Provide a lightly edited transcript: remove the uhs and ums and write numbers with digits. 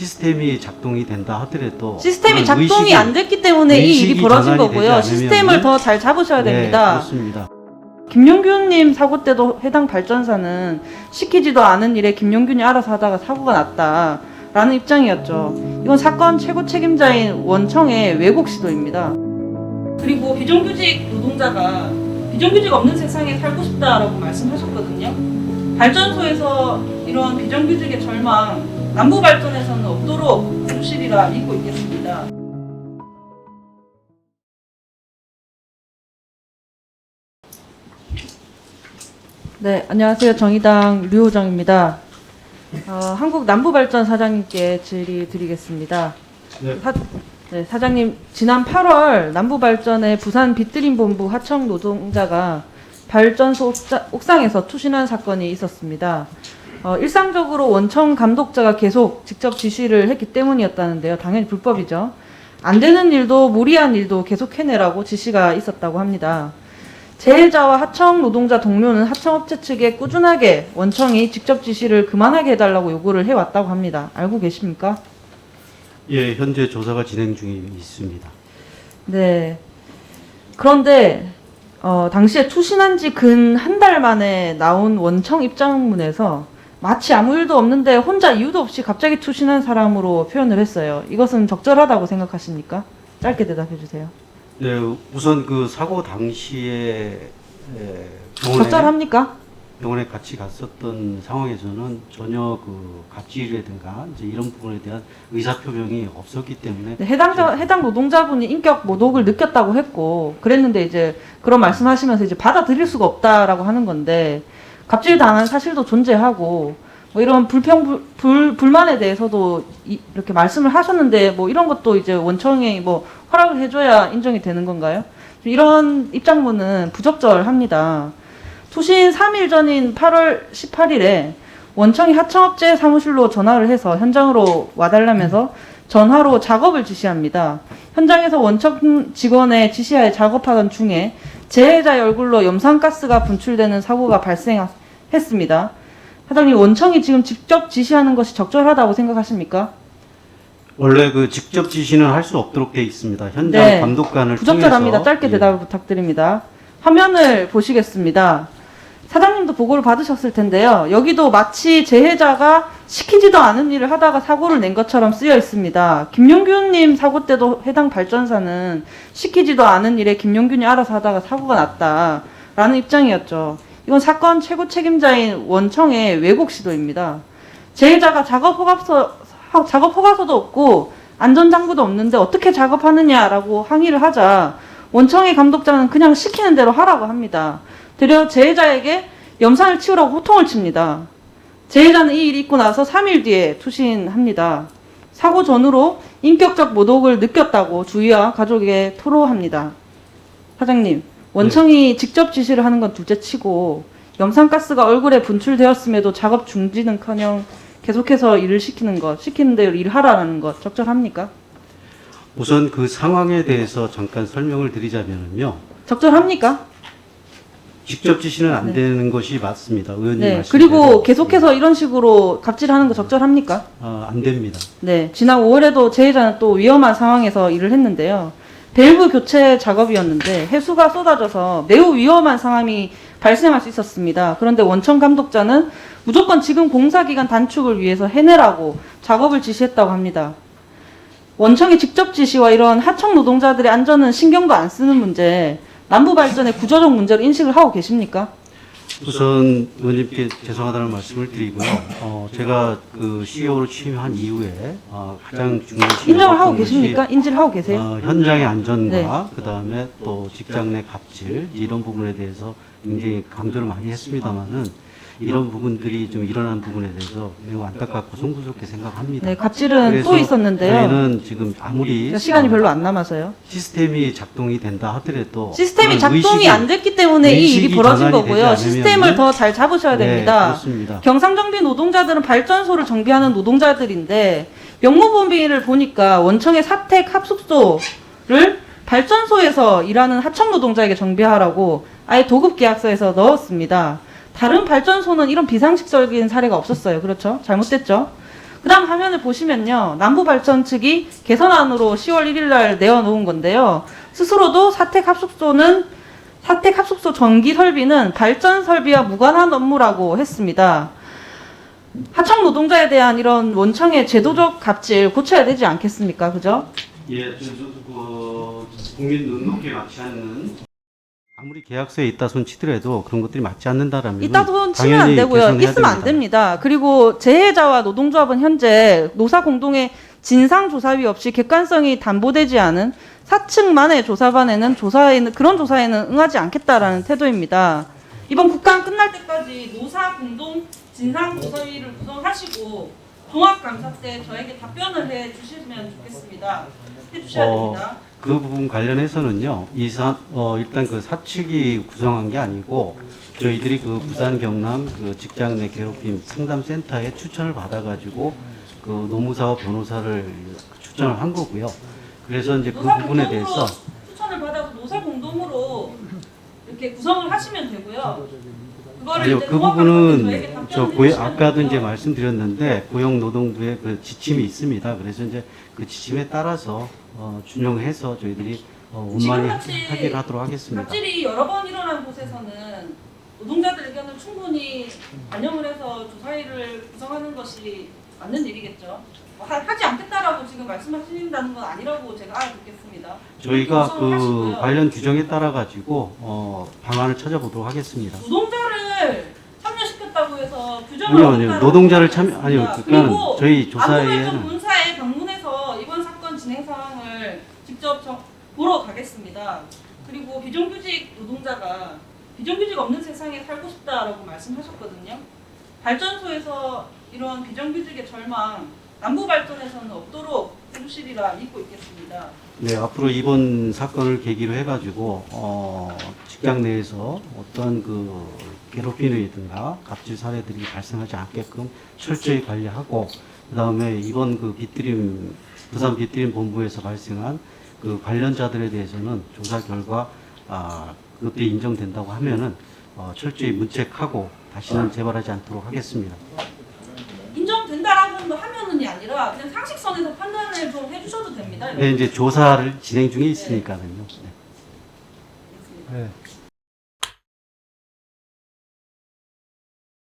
시스템이 작동이 된다 하더라도 시스템이 작동이 안 됐기 때문에 이 일이 벌어진 거고요. 시스템을 더 잘 잡으셔야 됩니다. 그렇습니다. 김용균님 사고 때도 해당 발전사는 시키지도 않은 일에 김용균이 알아서 하다가 사고가 났다라는 입장이었죠. 이건 사건 최고 책임자인 원청의 왜곡 시도입니다. 그리고 비정규직 노동자가 비정규직 없는 세상에 살고 싶다라고 말씀하셨거든요. 발전소에서 이런 비정규직의 절망, 남부 발전에서는 없도록 해주시리라 믿고 있겠습니다. 네, 안녕하세요. 정의당 류호정입니다. 한국 남부발전 사장님께 질의 드리겠습니다. 네. 사장님, 지난 8월 남부발전의 부산 빗드림 본부 하청 노동자가 발전소 옥상에서 투신한 사건이 있었습니다. 일상적으로 원청 감독자가 계속 직접 지시를 했기 때문이었다는데요. 당연히 불법이죠. 안 되는 일도 무리한 일도 계속 해내라고 지시가 있었다고 합니다. 재해자와 하청 노동자 동료는 하청업체 측에 꾸준하게 원청이 직접 지시를 그만하게 해달라고 요구를 해왔다고 합니다. 알고 계십니까? 예, 현재 조사가 진행 중에 있습니다. 네. 그런데 당시에 투신한 지 근 한 달 만에 나온 원청 입장문에서 마치 아무 일도 없는데 혼자 이유도 없이 갑자기 투신한 사람으로 표현을 했어요. 이것은 적절하다고 생각하십니까? 짧게 대답해 주세요. 네, 우선 그 사고 당시에 적절합니까? 병원에 같이 갔었던 상황에서는 전혀 그 갑질이라든가 이제 이런 부분에 대한 의사표명이 없었기 때문에 네, 해당 노동자분이 인격 모독을 느꼈다고 했고 그랬는데 이제 그런 말씀하시면서 이제 받아들일 수가 없다라고 하는 건데 갑질 당한 사실도 존재하고 뭐 이런 불만에 대해서도 이렇게 말씀을 하셨는데 뭐 이런 것도 이제 원청이 뭐 허락을 해줘야 인정이 되는 건가요? 이런 입장문은 부적절합니다. 투신 3일 전인 8월 18일에 원청이 하청업체 사무실로 전화를 해서 현장으로 와달라면서 전화로 작업을 지시합니다. 현장에서 원청 직원의 지시하에 작업하던 중에 재해자의 얼굴로 염산가스가 분출되는 사고가 발생했습니다. 사장님, 원청이 지금 직접 지시하는 것이 적절하다고 생각하십니까? 원래 그 직접 지시는 할 수 없도록 되어 있습니다. 현장 네, 감독관을 부적절합니다. 통해서 짧게 대답을 부탁드립니다. 화면을 보시겠습니다. 사장님도 보고를 받으셨을 텐데요. 여기도 마치 재해자가 시키지도 않은 일을 하다가 사고를 낸 것처럼 쓰여 있습니다. 김용균님 사고 때도 해당 발전사는 시키지도 않은 일에 김용균이 알아서 하다가 사고가 났다라는 입장이었죠. 이건 사건 최고 책임자인 원청의 왜곡 시도입니다. 재해자가 작업 허가서도 없고 안전장구도 없는데 어떻게 작업하느냐라고 항의를 하자 원청의 감독자는 그냥 시키는 대로 하라고 합니다. 되려 재해자에게 염산을 치우라고 호통을 칩니다. 재해자는 이 일이 있고 나서 3일 뒤에 투신합니다. 사고 전후로 인격적 모독을 느꼈다고 주위와 가족에게 토로합니다. 사장님, 원청이 직접 지시를 하는 건 둘째치고 염산가스가 얼굴에 분출되었음에도 작업 중지는커녕 계속해서 일을 시키는 대로 일을 하라는 것 적절합니까? 우선 그 상황에 대해서 잠깐 설명을 드리자면요. 적절합니까? 직접 지시는 안 되는 것이 맞습니다. 의원님 네. 말씀대로. 그리고 계속해서 이런 식으로 갑질하는 거 적절합니까? 안 됩니다. 네. 지난 5월에도 재해자는 또 위험한 상황에서 일을 했는데요. 밸브 교체 작업이었는데 해수가 쏟아져서 매우 위험한 상황이 발생할 수 있었습니다. 그런데 원청 감독자는 무조건 지금 공사기간 단축을 위해서 해내라고 작업을 지시했다고 합니다. 원청의 직접 지시와 이런 하청 노동자들의 안전은 신경도 안 쓰는 문제, 남부발전의 구조적 문제로 인식을 하고 계십니까? 우선 의원님께 죄송하다는 말씀을 드리고요. 제가 그 CEO로 취임한 이후에 가장 중요한 인정을 하고 계십니까? 인지를 하고 계세요? 현장의 안전과 네. 그다음에 또 직장 내 갑질 이런 부분에 대해서 굉장히 강조를 많이 했습니다만은 이런 부분들이 좀 일어난 부분에 대해서 매우 안타깝고 송구스럽게 생각합니다. 네, 갑질은 그래서 또 있었는데요. 저희는 지금 아무리 시간이 별로 안 남아서요. 시스템이 작동이 된다 하더라도 시스템이 그런 작동이 안 됐기 때문에 이 일이 벌어진 전환이 되지 거고요. 않으면은 시스템을 더 잘 잡으셔야 됩니다. 네, 그렇습니다. 경상정비 노동자들은 발전소를 정비하는 노동자들인데 명무범위를 보니까 원청의 사택 합숙소를 발전소에서 일하는 하청 노동자에게 정비하라고 아예 도급 계약서에서 넣었습니다. 다른 발전소는 이런 비상식적인 사례가 없었어요. 그렇죠? 잘못됐죠? 그다음 화면을 보시면요. 남부발전 측이 개선안으로 10월 1일 날 내어놓은 건데요. 스스로도 사택합숙소 전기 설비는 발전 설비와 무관한 업무라고 했습니다. 하청 노동자에 대한 이런 원청의 제도적 갑질 고쳐야 되지 않겠습니까? 그죠? 예, 국민 눈높이에 맞지 않는 아무리 계약서에 있다 손 치더라도 그런 것들이 맞지 않는다라면 이따 돈 치면 안 되고요. 있으면 안 됩니다. 그리고 재해자와 노동조합은 현재 노사공동의 진상조사위 없이 객관성이 담보되지 않은 4층만의 조사반에는 그런 조사에는 응하지 않겠다라는 태도입니다. 이번 국감 끝날 때까지 노사공동 진상조사위를 구성하시고 종합감사 때 저에게 답변을 해 주시면 좋겠습니다. 해 주셔야 됩니다. 그 부분 관련해서는요, 일단 그 사측이 구성한 게 아니고, 저희들이 그 부산 경남 그 직장 내 괴롭힘 상담센터에 추천을 받아가지고, 그 노무사와 변호사를 추천을 한 거고요. 그래서 이제 그 부분에 대해서. 추천을 받아서 노사 공동으로 이렇게 구성을 하시면 되고요. 아니요, 그 부분은 아까도 이제 말씀드렸는데, 고용노동부의 그 지침이 있습니다. 그래서 이제 그 지침에 따라서 준용해서 저희들이 원만히 하기를 하도록 하겠습니다. 갑질이 여러 번 일어난 곳에서는 노동자들 의견을 충분히 반영을 해서 조사위를 구성하는 것이 맞는 일이겠죠. 하지 않겠다라고 지금 말씀하신다는 건 아니라고 제가 알아듣겠습니다. 저희가 그 관련 규정에 따라 가지고 방안을 찾아보도록 하겠습니다. 노동자를 참여시켰다고 해서 규정을 아니요, 노동자를 그러니까 저희 조사에는 안보발전 본사에 방문해서 이번 사건 진행 상황을 직접 보러 가겠습니다. 그리고 비정규직 노동자가 비정규직 없는 세상에 살고 싶다라고 말씀하셨거든요. 발전소에서 이런 비정규직의 절망 남부발전에서는 없도록 해주시리라 믿고 있겠습니다. 네, 앞으로 이번 사건을 계기로 해가지고 직장 내에서 어떤 그 괴롭힘이든가 갑질 사례들이 발생하지 않게끔 철저히 관리하고, 그 다음에 이번 그 부산 빗드림 본부에서 발생한 그 관련자들에 대해서는 조사 결과 그것들이 인정된다고 하면은 철저히 문책하고 다시는 재발하지 않도록 하겠습니다. 인정된다라고 하면은이 아니라 그냥 상식선에서 판단을 좀 해주셔도 됩니다. 네, 이제 조사를 진행 중에 있으니까요. 네. 네.